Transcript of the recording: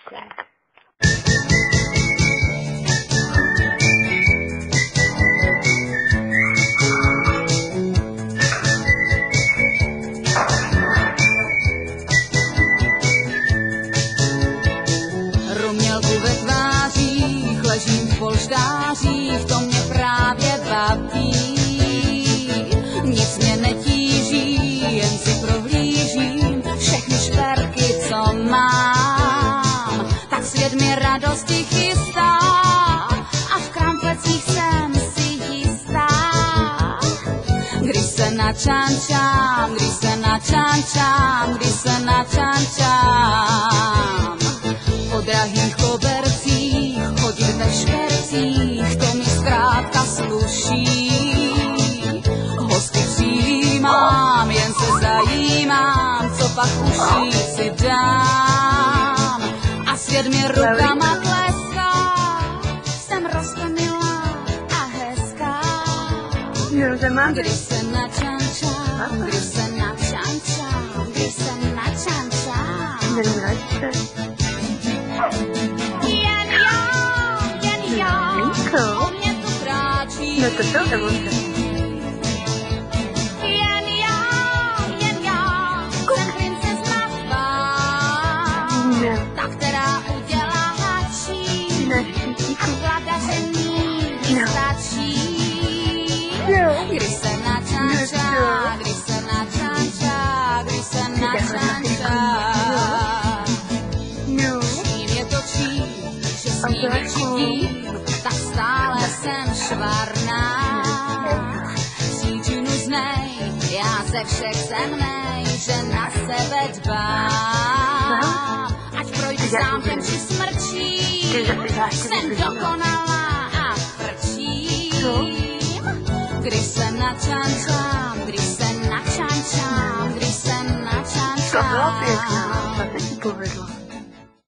Děkuji. Rumělku ve tvářích, ležím v polštářích, to mě právě baví. Nic mě netíží, jen si prohlížím všechny šperky, co mám. Tak svět mi radosti chystá a v kramflecích jsem si jistá. Když se načančám, když se načančám, když se načančám. Po drahých kobercích, chodit ve špercích, to mi zkrátka sluší. Hosty přijímám, jen se zajímám, co pak uší si dám. A svět mi rukama tleská, jsem roztomilá a hezká. Když se načančám, když se načančám, když se načančám. Jen já, o mě tu kráčí. No to jsou emoce. Jen já, jsem princezna svá, ta, která udělá hačí a vladaření stačí. Když se načančá, když se načančá, když se načančá. Mě točí, že s ní vyčitím, tak stále jsem švarná. Cítí nuznej, já ze všech zemnej, že na sebe dbám. Ať projdu zámkem či smrčím, jsem dokonalá a frčím. Když se načančám, když se načančám, když se načančám. To bylo pěkné, to se ti povedlo.